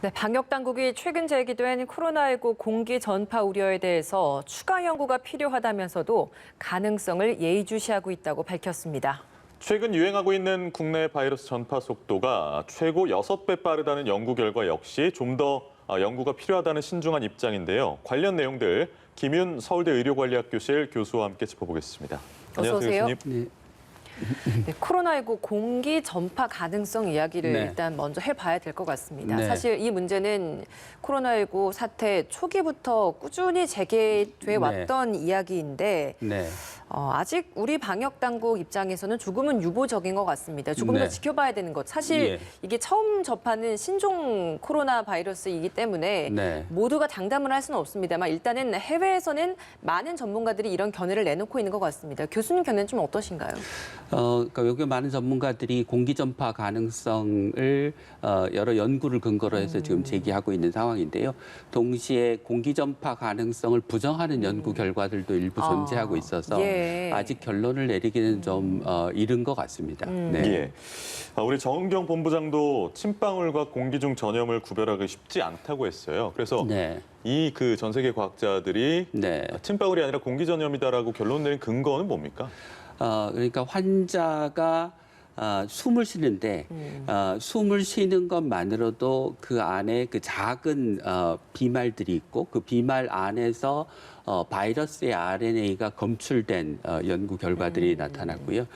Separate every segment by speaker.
Speaker 1: 네, 방역 당국이 최근 제기된 코로나19 공기 전파 우려에 대해서 추가 연구가 필요하다면서도 가능성을 예의주시하고 있다고 밝혔습니다.
Speaker 2: 최근 유행하고 있는 국내 바이러스 전파 속도가 최고 6배 빠르다는 연구 결과 역시 좀 더 연구가 필요하다는 신중한 입장인데요. 관련 내용들 김윤 서울대 의료관리학교실 교수와 함께 짚어보겠습니다.
Speaker 1: 어서 오세요.
Speaker 2: 교수님.
Speaker 1: 네, 코로나19 공기 전파 가능성 이야기를 일단 먼저 해봐야 될 것 같습니다. 사실 이 문제는 코로나19 사태 초기부터 꾸준히 제기돼 왔던 이야기인데 아직 우리 방역 당국 입장에서는 조금은 유보적인 것 같습니다. 조금 더 지켜봐야 되는 것. 사실 이게 처음 접하는 신종 코로나 바이러스이기 때문에 모두가 장담을 할 수는 없습니다만 일단은 해외에서는 많은 전문가들이 이런 견해를 내놓고 있는 것 같습니다. 교수님 견해는 좀 어떠신가요?
Speaker 3: 그러니까 여기 많은 전문가들이 공기 전파 가능성을 여러 연구를 근거로 해서 지금 제기하고 있는 상황인데요. 동시에 공기 전파 가능성을 부정하는 연구 결과들도 일부 존재하고 있어서 아직 결론을 내리기는 좀 이른 것 같습니다.
Speaker 2: 예. 우리 정은경 본부장도 침방울과 공기 중 전염을 구별하기 쉽지 않다고 했어요. 그래서 이 그 전 세계 과학자들이 침방울이 아니라 공기 전염이다라고 결론 내린 근거는 뭡니까?
Speaker 3: 그러니까 환자가 숨을 쉬는데 숨을 쉬는 것만으로도 그 안에 그 작은 비말들이 있고 그 비말 안에서 바이러스의 RNA가 검출된 연구 결과들이 나타났고요.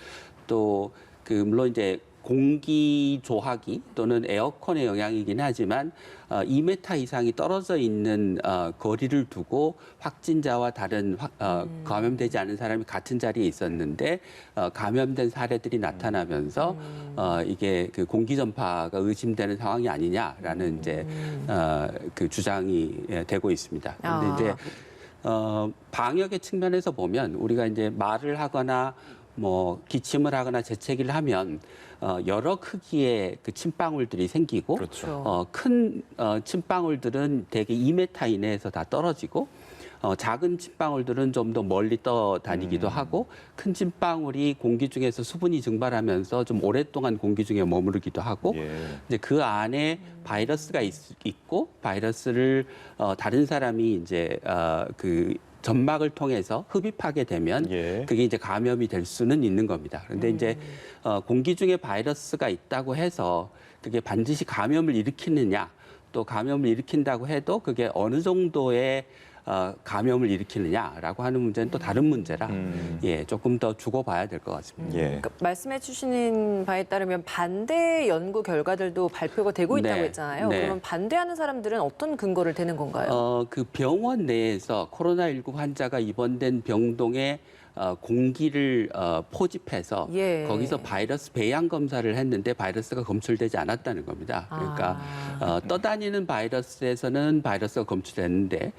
Speaker 3: 또 그 물론 이제 공기 조화기 또는 에어컨의 영향이긴 하지만 2m 이상이 떨어져 있는 거리를 두고 확진자와 다른 감염되지 않은 사람이 같은 자리에 있었는데 감염된 사례들이 나타나면서 이게 그 공기 전파가 의심되는 상황이 아니냐라는 이제 그 주장이 되고 있습니다. 그런데 이제 방역의 측면에서 보면 우리가 이제 말을 하거나 뭐 기침을 하거나 재채기를 하면 여러 크기의 그 침방울들이 생기고 큰 침방울들은 대개 2m 이내에서 다 떨어지고 작은 침방울들은 좀 더 멀리 떠다니기도 하고 큰 침방울이 공기 중에서 수분이 증발하면서 좀 오랫동안 공기 중에 머무르기도 하고 이제 그 안에 바이러스가 있고 바이러스를 다른 사람이 이제 그 점막을 통해서 흡입하게 되면 그게 이제 감염이 될 수는 있는 겁니다. 그런데 이제 공기 중에 바이러스가 있다고 해서 그게 반드시 감염을 일으키느냐, 또 감염을 일으킨다고 해도 그게 어느 정도의 감염을 일으키느냐라고 하는 문제는 또 다른 문제라 조금 더 두고 봐야 될 것 같습니다.
Speaker 1: 그러니까 말씀해 주시는 바에 따르면 반대 연구 결과들도 발표가 되고 있다고 했잖아요. 그럼 반대하는 사람들은 어떤 근거를 대는 건가요?
Speaker 3: 그 병원 내에서 코로나19 환자가 입원된 병동에 공기를 포집해서 거기서 바이러스 배양 검사를 했는데 바이러스가 검출되지 않았다는 겁니다. 그러니까 떠다니는 바이러스에서는 바이러스가 검출됐는데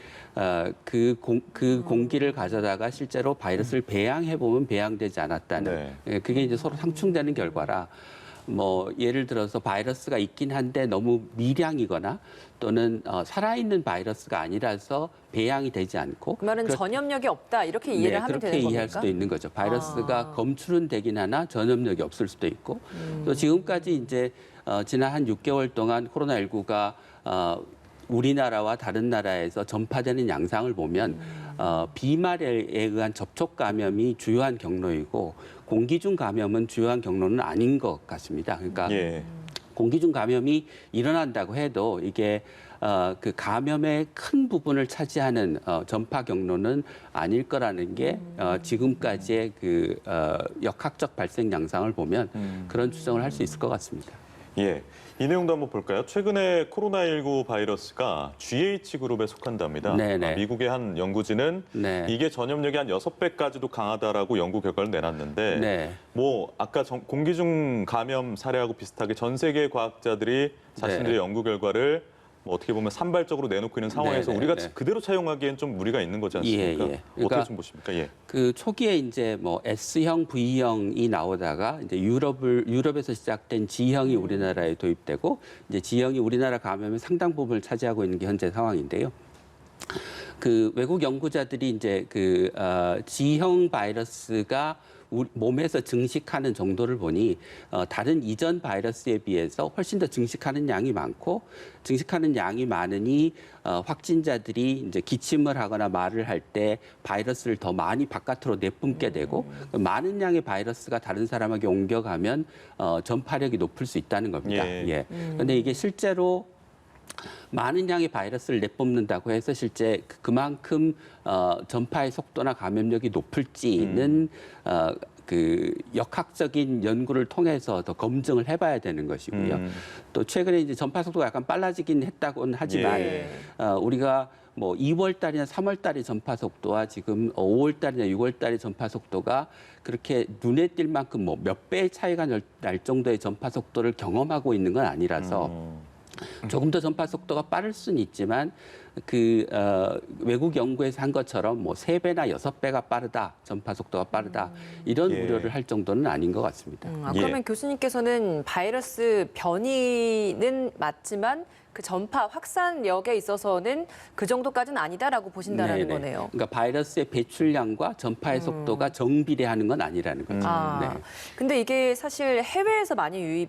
Speaker 3: 그 공기를 가져다가 실제로 바이러스를 배양해 보면 배양되지 않았다는 그게 이제 서로 상충되는 결과라. 뭐 예를 들어서 바이러스가 있긴 한데 너무 미량이거나 또는 살아있는 바이러스가 아니라서 배양이 되지 않고
Speaker 1: 그 말은 전염력이 없다 이렇게 이해를 하면 되는 겁니까?
Speaker 3: 그렇게 이해할 수도 있는 거죠. 바이러스가 검출은 되긴 하나 전염력이 없을 수도 있고 또 지금까지 이제 지난 한 6개월 동안 코로나19가 우리나라와 다른 나라에서 전파되는 양상을 보면 비말에 의한 접촉 감염이 주요한 경로이고 공기 중 감염은 주요한 경로는 아닌 것 같습니다. 그러니까 공기 중 감염이 일어난다고 해도 이게 그 감염의 큰 부분을 차지하는 전파 경로는 아닐 거라는 게 지금까지의 그 역학적 발생 양상을 보면 그런 추정을 할 수 있을 것 같습니다.
Speaker 2: 이 내용도 한번 볼까요? 최근에 코로나19 바이러스가 GH그룹에 속한답니다. 미국의 한 연구진은 이게 전염력이 한 6배까지도 강하다라고 연구 결과를 내놨는데 뭐 아까 공기 중 감염 사례하고 비슷하게 전 세계 과학자들이 자신들의 연구 결과를 뭐 어떻게 보면 산발적으로 내놓고 있는 상황에서 우리가 그대로 차용하기엔 좀 무리가 있는 거지 않습니까? 그러니까 어떻게 좀 보십니까?
Speaker 3: 그 초기에 이제 뭐 S형, V형이 나오다가 이제 유럽에서 시작된 G형이 우리나라에 도입되고 이제 G형이 우리나라 감염의 상당 부분을 차지하고 있는 게 현재 상황인데요. 그 외국 연구자들이 이제 그 G형 바이러스가 우리 몸에서 증식하는 정도를 보니 다른 이전 바이러스에 비해서 훨씬 더 증식하는 양이 많고 증식하는 양이 많으니 확진자들이 이제 기침을 하거나 말을 할 때 바이러스를 더 많이 바깥으로 내뿜게 되고 많은 양의 바이러스가 다른 사람에게 옮겨가면 전파력이 높을 수 있다는 겁니다. 예. 근데 이게 실제로 많은 양의 바이러스를 내뿜는다고 해서 실제 그만큼 전파의 속도나 감염력이 높을지는 그 역학적인 연구를 통해서 더 검증을 해봐야 되는 것이고요. 또 최근에 이제 전파 속도가 약간 빨라지긴 했다고는 하지만 우리가 뭐 2월 달이나 3월 달의 전파 속도와 지금 5월 달이나 6월 달의 전파 속도가 그렇게 눈에 띌 만큼 뭐 몇 배의 차이가 날 정도의 전파 속도를 경험하고 있는 건 아니라서 조금 더 전파 속도가 빠를 수는 있지만 외국 연구에서 한 것처럼 뭐 3배나 6배가 빠르다, 전파 속도가 빠르다 이런 우려를 할 정도는 아닌 것 같습니다.
Speaker 1: 그러면 교수님께서는 바이러스 변이는 맞지만 그 전파 확산력에 있어서는 그 정도까지는 아니다라고 보신다라는 거네요.
Speaker 3: 그러니까 바이러스의 배출량과 전파의 속도가 정비례하는 건 아니라는 거죠.
Speaker 1: 근데 이게 사실 해외에서 많이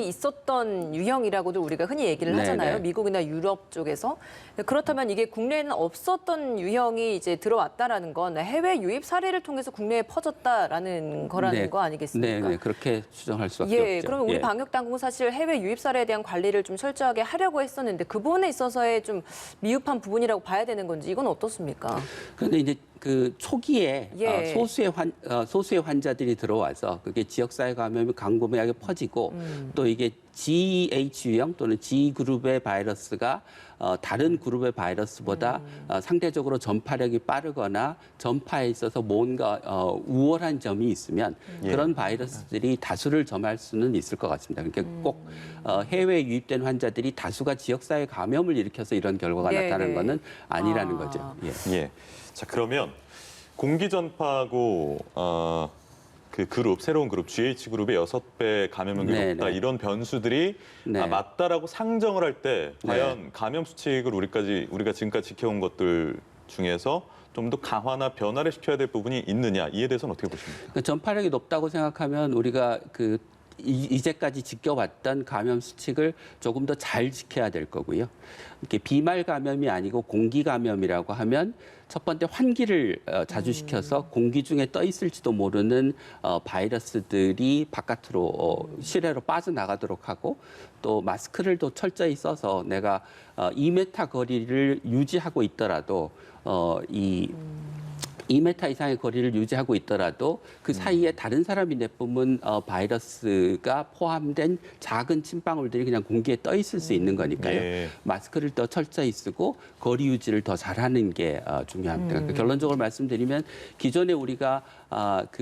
Speaker 1: 있었던 유형이라고도 우리가 흔히 얘기를 하잖아요. 미국이나 유럽 쪽에서. 그렇다면 이게 국내에는 없었던 유형이 이제 들어왔다라는 건 해외 유입 사례를 통해서 국내에 퍼졌다라는 거라는 거 아니겠습니까?
Speaker 3: 네, 그렇게 추정할 수밖에 없죠.
Speaker 1: 그러면 우리 방역 당국은 사실 해외 유입 사례에 대한 관리를 좀 철저하게 하려고 했었는데 그 부분에 있어서의 좀 미흡한 부분이라고 봐야 되는 건지 이건 어떻습니까?
Speaker 3: 그런데 이제 그 초기에 소수의 환자들이 들어와서 그게 지역사회 감염이 광범위하게 퍼지고 또 이게 GH 유형 또는 G 그룹의 바이러스가 다른 그룹의 바이러스보다 상대적으로 전파력이 빠르거나 전파에 있어서 뭔가 우월한 점이 있으면 그런 바이러스들이 다수를 점할 수는 있을 것 같습니다. 그러니까 꼭 해외에 유입된 환자들이 다수가 지역사회 감염을 일으켜서 이런 결과가 나타나는 것은 아니라는 거죠.
Speaker 2: 자, 그러면 공기 전파하고 새로운 그룹 GH 그룹의 6배 감염력이 높다 이런 변수들이 맞다라고 상정을 할 때 과연 감염 수칙을 우리가 지금까지 지켜온 것들 중에서 좀 더 강화나 변화를 시켜야 될 부분이 있느냐 이에 대해서는 어떻게 보십니까?
Speaker 3: 전파력이 높다고 생각하면 우리가 이제까지 지켜왔던 감염 수칙을 조금 더 잘 지켜야 될 거고요. 이렇게 비말 감염이 아니고 공기 감염이라고 하면 첫 번째 환기를 자주 시켜서 공기 중에 떠 있을지도 모르는 바이러스들이 바깥으로 실외로 빠져나가도록 하고 또 마스크를 더 철저히 써서 내가 2m 거리를 유지하고 있더라도 2m 이상의 거리를 유지하고 있더라도 그 사이에 다른 사람이 내뿜은 바이러스가 포함된 작은 침방울들이 그냥 공기에 떠 있을 수 있는 거니까요. 마스크를 더 철저히 쓰고 거리 유지를 더 잘하는 게 중요합니다. 그러니까 결론적으로 말씀드리면 기존에 우리가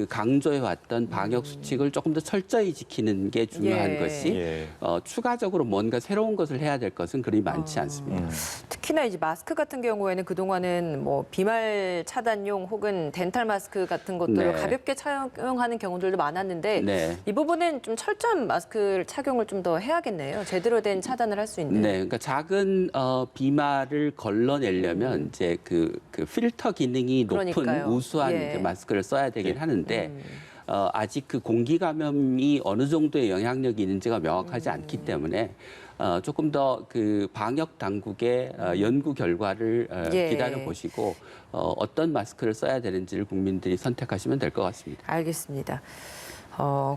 Speaker 3: 강조해왔던 방역 수칙을 조금 더 철저히 지키는 게 중요한 것이 추가적으로 뭔가 새로운 것을 해야 될 것은 그리 많지 않습니다.
Speaker 1: 특히나 이제 마스크 같은 경우에는 그동안은 뭐 비말 차단용 혹은 덴탈 마스크 같은 것들을 가볍게 착용하는 경우들도 많았는데 이 부분은 좀 철저한 마스크 착용을 좀 더 해야겠네요. 제대로 된 차단을 할 수 있는.
Speaker 3: 그러니까 작은 비말을 걸러내려면 이제 그 필터 기능이 높은 우수한 마스크를 써야 되긴 하는데 아직 그 공기 감염이 어느 정도의 영향력이 있는지가 명확하지 않기 때문에 조금 더 그 방역 당국의 연구 결과를 기다려 보시고 어떤 마스크를 써야 되는지를 국민들이 선택하시면 될 것 같습니다.
Speaker 1: 알겠습니다.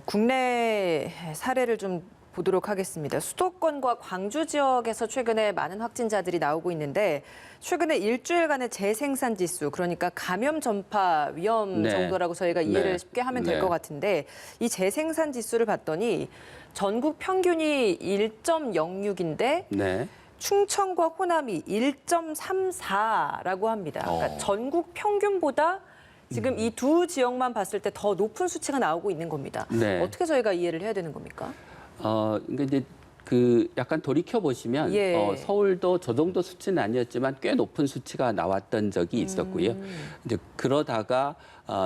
Speaker 1: 국내 사례를 좀 보도록 하겠습니다. 수도권과 광주 지역에서 최근에 많은 확진자들이 나오고 있는데 최근에 일주일간의 재생산 지수, 그러니까 감염 전파 위험 정도라고 저희가 이해를 쉽게 하면 될 것 같은데 이 재생산 지수를 봤더니 전국 평균이 1.06인데 충청과 호남이 1.34라고 합니다. 그러니까 전국 평균보다 지금 이 두 지역만 봤을 때 더 높은 수치가 나오고 있는 겁니다. 어떻게 저희가 이해를 해야 되는 겁니까?
Speaker 3: 그러니까 이제 약간 돌이켜 보시면 서울도 저 정도 수치는 아니었지만 꽤 높은 수치가 나왔던 적이 있었고요. 이제 그러다가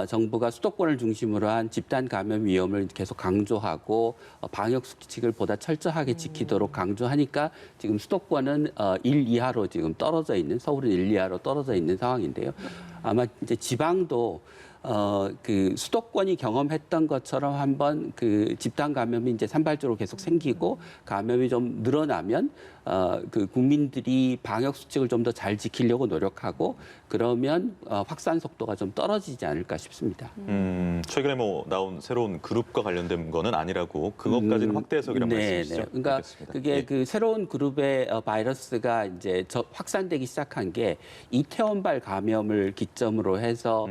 Speaker 3: 정부가 수도권을 중심으로 한 집단 감염 위험을 계속 강조하고 방역 수칙을 보다 철저하게 지키도록 강조하니까 지금 수도권은 1 이하로 지금 떨어져 있는, 서울은 1 이하로 떨어져 있는 상황인데요. 아마 이제 지방도 그 수도권이 경험했던 것처럼 한번 그 집단 감염이 이제 산발적으로 계속 생기고 감염이 좀 늘어나면 그 국민들이 방역 수칙을 좀 더 잘 지키려고 노력하고 그러면 확산 속도가 좀 떨어지지 않을까 싶습니다.
Speaker 2: 최근에 뭐 나온 새로운 그룹과 관련된 거는 아니라고 그것까지는 확대 해석이란 말씀이시죠?
Speaker 3: 그러니까
Speaker 2: 알겠습니다.
Speaker 3: 그게
Speaker 2: 예.
Speaker 3: 그 새로운 그룹의 바이러스가 이제 확산되기 시작한 게 이태원발 감염을 기점으로 해서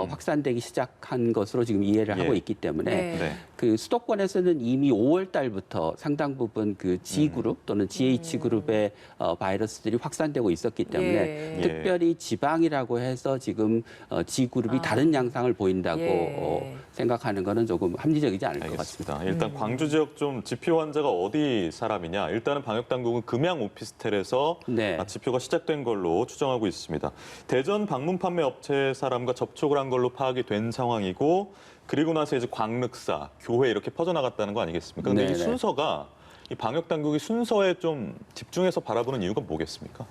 Speaker 3: 확산되기 시작한 것으로 지금 이해를 하고
Speaker 2: 예.
Speaker 3: 있기 때문에
Speaker 2: 네.
Speaker 3: 그 수도권에서는 이미 5월 달부터 상당 부분 그 G그룹 또는 GH그룹의 바이러스들이 확산되고 있었기 때문에
Speaker 1: 예.
Speaker 3: 특별히 지방이라고 해서 지금 G그룹이 다른 양상을 보인다고 생각하는 거는 조금 합리적이지 않을 것 같습니다.
Speaker 2: 일단 광주 지역 좀 지표 환자가 어디 사람이냐. 일단은 방역당국은 금양 오피스텔에서
Speaker 3: 네.
Speaker 2: 지표가 시작된 걸로 추정하고 있습니다. 대전 방문 판매 업체 사람과 접촉을 한 걸로 파악이 된 상황이고 그리고 나서 이제 광륵사, 교회 이렇게 퍼져나갔다는 거 아니겠습니까? 근데 이
Speaker 3: 네네.
Speaker 2: 순서가 이 방역 당국이 순서에 좀 집중해서 바라보는 이유가 뭐겠습니까?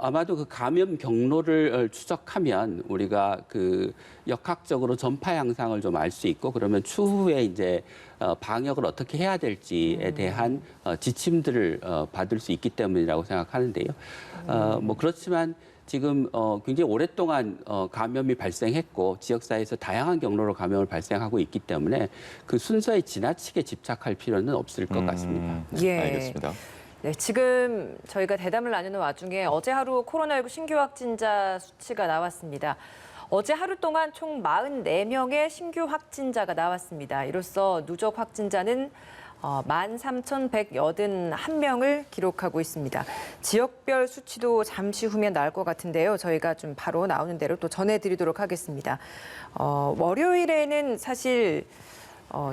Speaker 3: 아마도 그 감염 경로를 추적하면 우리가 그 역학적으로 전파 양상을 좀 알 수 있고 그러면 추후에 이제 방역을 어떻게 해야 될지에 대한 지침들을 받을 수 있기 때문이라고 생각하는데요. 뭐 그렇지만 지금 굉장히 오랫동안 감염이 발생했고 지역사회에서 다양한 경로로 감염을 발생하고 있기 때문에 그 순서에 지나치게 집착할 필요는 없을 것 같습니다.
Speaker 1: 예.
Speaker 2: 알겠습니다.
Speaker 1: 네, 지금 저희가 대담을 나누는 와중에 어제 하루 코로나19 신규 확진자 수치가 나왔습니다. 어제 하루 동안 총 44명의 신규 확진자가 나왔습니다. 이로써 누적 확진자는 13,181명을 기록하고 있습니다. 지역별 수치도 잠시 후면 나올 것 같은데요. 저희가 좀 바로 나오는 대로 또 전해드리도록 하겠습니다. 월요일에는 사실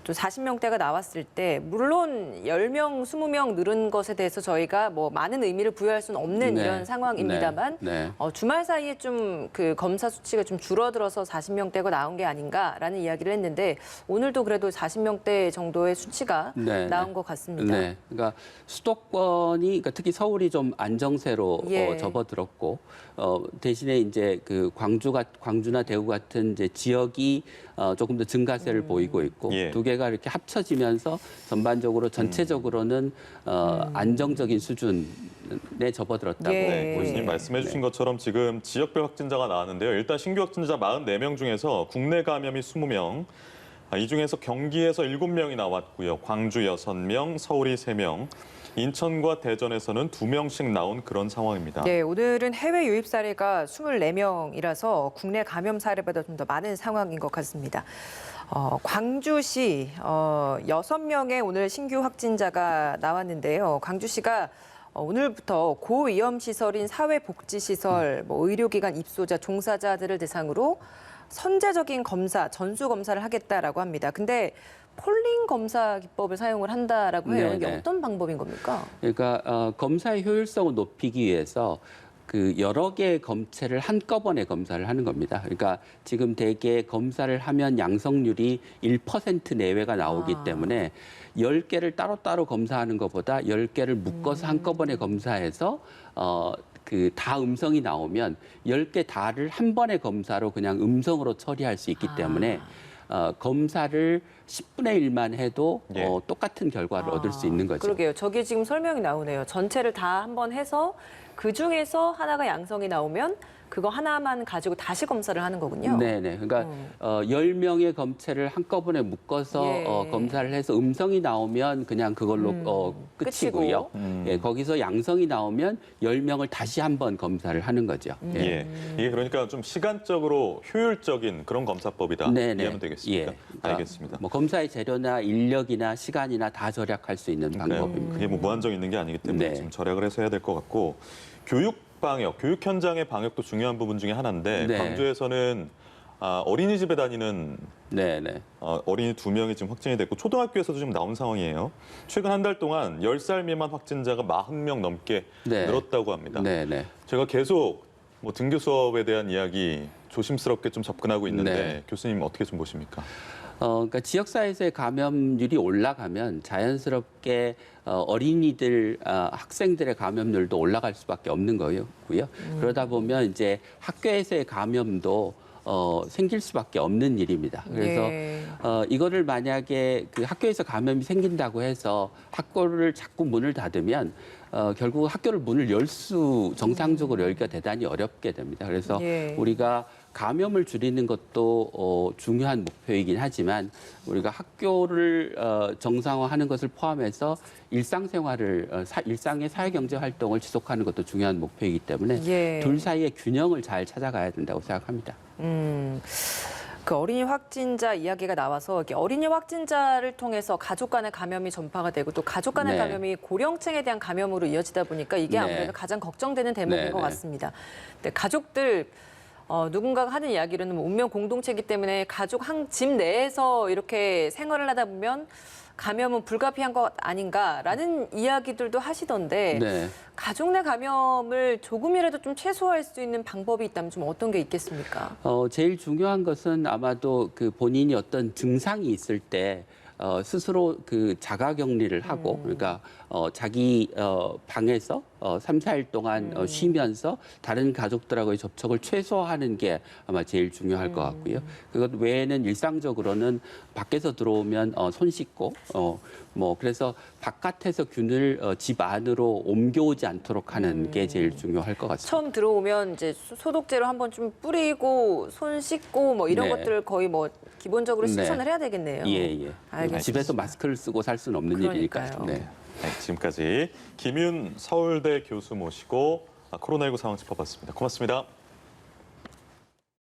Speaker 1: 또 40명대가 나왔을 때 물론 10명, 20명 늘은 것에 대해서 저희가 뭐 많은 의미를 부여할 수는 없는
Speaker 3: 네.
Speaker 1: 이런 상황입니다만
Speaker 3: 네.
Speaker 1: 주말 사이에 좀 그 검사 수치가 좀 줄어들어서 40명대가 나온 게 아닌가라는 이야기를 했는데 오늘도 그래도 40명대 정도의 수치가 나온 것 같습니다.
Speaker 3: 네. 그러니까 수도권이 그러니까 특히 서울이 좀 안정세로 접어들었고 대신에 이제 그 광주나 대구 같은 이제 지역이 조금 더 증가세를 보이고 있고 두 개가 이렇게 합쳐지면서 전반적으로 전체적으로는 안정적인 수준에 접어들었다고
Speaker 2: 교수님 말씀해 주신 것처럼 지금 지역별 확진자가 나왔는데요. 일단 신규 확진자 44명 중에서 국내 감염이 20명, 이 중에서 경기에서 7명이 나왔고요. 광주 6명, 서울이 3명, 인천과 대전에서는 2명씩 나온 그런 상황입니다.
Speaker 1: 네, 오늘은 해외 유입 사례가 24명이라서 국내 감염 사례보다 좀 더 많은 상황인 것 같습니다. 광주시 6명의 오늘 신규 확진자가 나왔는데요. 광주시가 오늘부터 고위험 시설인 사회복지시설, 의료기관 입소자, 종사자들을 대상으로 선제적인 검사, 전수 검사를 하겠다라고 합니다. 근데 폴링 검사 기법을 사용을 한다라고 해요. 이게 어떤 방법인 겁니까?
Speaker 3: 그러니까 검사의 효율성을 높이기 위해서 그 여러 개의 검체를 한꺼번에 검사를 하는 겁니다. 그러니까 지금 대개 검사를 하면 양성률이 1% 내외가 나오기 때문에 10개를 따로따로 검사하는 것보다 10개를 묶어서 한꺼번에 검사해서 그 다 음성이 나오면 10개 다를 한 번의 검사로 그냥 음성으로 처리할 수 있기 때문에 검사를 10분의 1만 해도 똑같은 결과를 얻을 수 있는 거죠.
Speaker 1: 그러게요. 저게 지금 설명이 나오네요. 전체를 다 한번 해서 그중에서 하나가 양성이 나오면 그거 하나만 가지고 다시 검사를 하는 거군요.
Speaker 3: 네네. 그러니까 10명의 검체를 한꺼번에 묶어서 검사를 해서 음성이 나오면 그냥 그걸로 끝이고요. 거기서 양성이 나오면 10명을 다시 한번 검사를 하는 거죠.
Speaker 2: 이게 그러니까 좀 시간적으로 효율적인 그런 검사법이다. 이해하면 되겠습니까?
Speaker 3: 그러니까
Speaker 2: 알겠습니다.
Speaker 3: 뭐 검사의 재료나 인력이나 시간이나 다 절약할 수 있는 방법입니다.
Speaker 2: 그게 뭐 무한정 있는 게 아니기 때문에 좀 절약을 해서 해야 될 것 같고 방역, 교육 현장의 방역도 중요한 부분 중에 하나인데 광주에서는 어린이집에 다니는 어린이 2명이 지금 확진이 됐고 초등학교에서도 지금 나온 상황이에요. 최근 한 달 동안 10살 미만 확진자가 40명 넘게 늘었다고 합니다. 제가 계속 뭐 등교 수업에 대한 이야기 조심스럽게 좀 접근하고 있는데 교수님 어떻게 좀 보십니까?
Speaker 3: 그러니까 지역사회에서의 감염률이 올라가면 자연스럽게 어린이들, 학생들의 감염률도 올라갈 수밖에 없는 거고요. 그러다 보면 이제 학교에서의 감염도 생길 수밖에 없는 일입니다. 그래서
Speaker 1: 예.
Speaker 3: 이거를 만약에 그 학교에서 감염이 생긴다고 해서 학교를 자꾸 문을 닫으면 결국 학교를 문을 정상적으로 열기가 대단히 어렵게 됩니다. 그래서
Speaker 1: 예.
Speaker 3: 우리가 감염을 줄이는 것도 중요한 목표이긴 하지만 우리가 학교를 정상화하는 것을 포함해서 일상생활을 일상의 사회경제 활동을 지속하는 것도 중요한 목표이기 때문에
Speaker 1: 예.
Speaker 3: 둘 사이의 균형을 잘 찾아가야 된다고 생각합니다.
Speaker 1: 그 어린이 확진자 이야기가 나와서 이렇게 어린이 확진자를 통해서 가족 간의 감염이 전파가 되고 또 가족 간의
Speaker 3: 네.
Speaker 1: 감염이 고령층에 대한 감염으로 이어지다 보니까 이게
Speaker 3: 네.
Speaker 1: 아무래도 가장 걱정되는 대목인
Speaker 3: 네,
Speaker 1: 것
Speaker 3: 네.
Speaker 1: 같습니다. 근데 가족들 누군가가 하는 이야기로는 뭐 운명 공동체이기 때문에 가족 한 집 내에서 이렇게 생활을 하다 보면 감염은 불가피한 것 아닌가라는 이야기들도 하시던데
Speaker 3: 네.
Speaker 1: 가족 내 감염을 조금이라도 좀 최소화할 수 있는 방법이 있다면 좀 어떤 게 있겠습니까?
Speaker 3: 제일 중요한 것은 아마도 그 본인이 어떤 증상이 있을 때 스스로 그 자가 격리를 하고 그러니까 자기 방에서 3, 4일 동안 쉬면서 다른 가족들하고의 접촉을 최소화하는 게 아마 제일 중요할 것 같고요. 그것 외에는 일상적으로는 밖에서 들어오면 손 씻고 뭐 그래서 바깥에서 균을 집 안으로 옮겨오지 않도록 하는 게 제일 중요할 것 같습니다.
Speaker 1: 처음 들어오면 이제 소독제로 한번 좀 뿌리고 손 씻고 뭐 이런
Speaker 3: 네.
Speaker 1: 것들 거의 뭐 기본적으로
Speaker 3: 네.
Speaker 1: 실천을 해야 되겠네요.
Speaker 3: 예.
Speaker 1: 알겠습니다.
Speaker 3: 집에서 마스크를 쓰고 살 수는 없는 일이니까.
Speaker 1: 그러니까요.
Speaker 3: 네.
Speaker 2: 네, 지금까지 김윤 서울대 교수 모시고 코로나19 상황 짚어봤습니다. 고맙습니다.